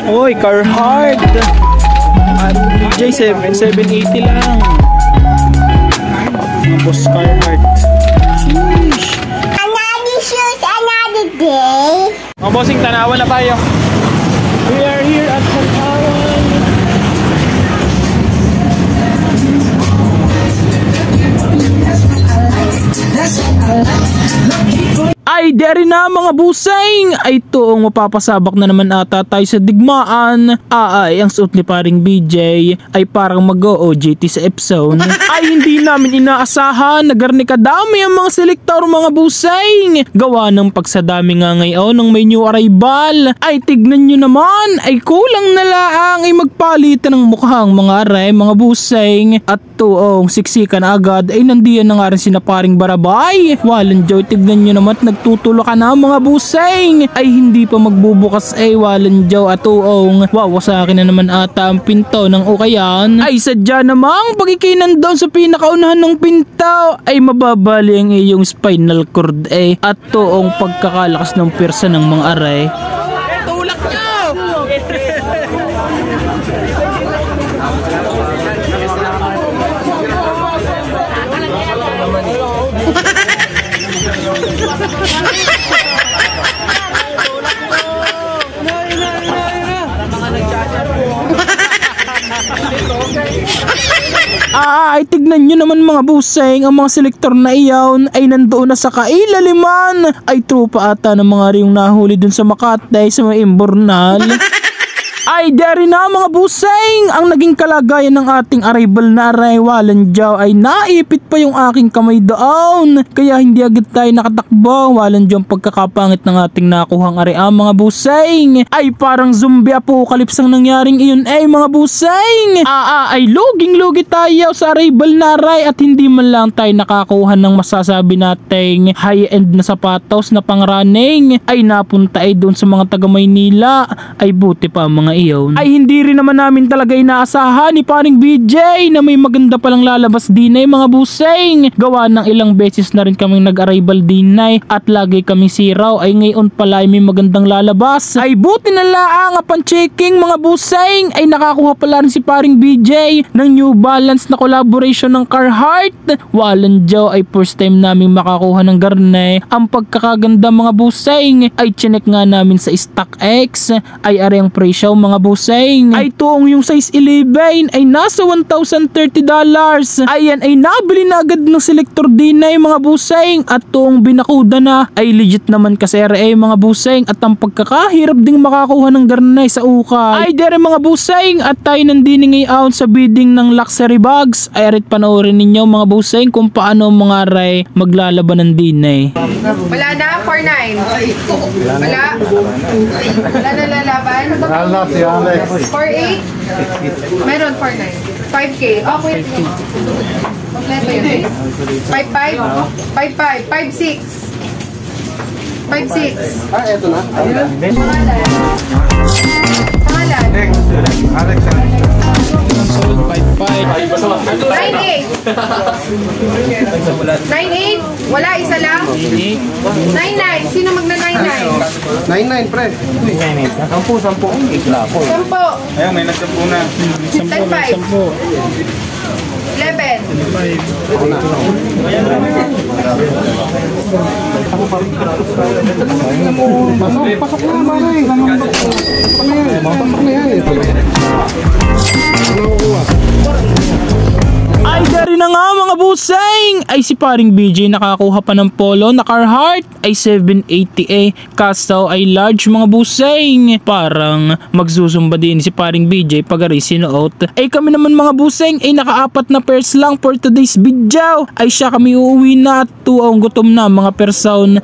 Oy, Carhartt. DJ 780 lang. Boss Carhartt. Sheesh. Another shoes, another day. Mga bossing, tanawan na tayo. We are here at Tanawan. Ay, deri na mga busing! Ay, toong mapapasabak na naman ata tayo sa digmaan. Ay, ang suot ni paring BJ ay parang mag-OJT sa Epson. Ay, hindi namin inaasahan na garni kadami ang mga selektor mga busing. Gawa ng pagsadami nga ngayon ng may new arrival. Ay, tignan nyo naman, ay kulang na laang ay magpalitan ng mukhang mga aray mga busing. At toong siksikan agad ay nandiyan na nga rin sina paring Barabay. Walang joy, tignan nyo naman nagtutulo ka na mga busing. Ay hindi pa magbubukas ay walang jaw at uong wawasakin na naman ata ang pinto ng ukayan. Ay sadya namang pagkikinan daw sa pinakaunahan ng pinto ay mababali ang iyong spinal cord at tuong pagkakalakas ng pirsa ng mga aray. Tulak nyo! Ay tignan nyo naman mga buseng, ang mga selektor na iyon ay nandoon na sa kailaliman. Ay tropa ata ng mga riyong nahuli dun sa Makati sa mga Imbornal. Ay deri na mga buseng, ang naging kalagayan ng ating arrival na walang jaw ay naipit pa yung aking kamay doon. Kaya hindi agad tayo nakatakbo. Walang jaw pagkakapangit ng ating nakuhang area mga buseng. Ay parang zombie apocalypse ang nangyaring iyon mga buseng. Ay luging-lugi tayo sa arrival na at hindi man lang tayo nakakuha ng masasabi nating high-end na sapatos na pang-running. Ay napunta ay doon sa mga taga Maynila. Ay buti pa mga iyon. Ay hindi rin naman namin talaga inaasahan ni paring BJ na may maganda palang lalabas din mga buseng. Gawa ng ilang beses na rin kaming nag-arrival din at lagi kaming siraw ay ngayon pala ay may magandang lalabas. Ay buti na laang upon checking mga buseng ay nakakuha pala rin si paring BJ ng New Balance na collaboration ng Carhartt. Walang jaw ay first time namin makakuha ng garne. Ang pagkakaganda mga buseng ay chinek nga namin sa StockX ay areang presyo mga buseng. Ay tuong yung size 11 ay nasa $1,030. Ayan ay nabili na agad ng selektor din mga buseng at tuong binakuda na ay legit naman kasi mga buseng at ang pagkakahirap ding makakuha ng garnay sa ukay. Ay dere mga buseng at tayo nandini ngayon sa bidding ng luxury bags. Ay arit panoorin ninyo mga buseng kung paano mga ray maglalaban ng dinay. Wala na? 4-9? Wala? Wala na lalaban? 4-8? Meron 4-9. 5K. Okay. Kompleto yun. 5-5? 5-5. 5-6. 5-6. Eto na. Pangalan? Alex. 9-8. 9-8? Wala, isa lang? 9-9. Sino magna-9-9? 9-9, pre. 10. Ikla po. 10. Ayan, may nagsampu na. 10-5. 11. Pasok na, Maray. Pasok na yan. Ay dari na nga mga buseng. Ay si paring BJ nakakuha pa ng polo na Carhartt ay 780 kastaw ay large mga buseng. Parang magsusumba din si paring BJ pag sinuot. Ay kami naman mga buseng ay nakaapat na pairs lang for today's video. Ay siya kami uuwi na at tuong gutom na mga person.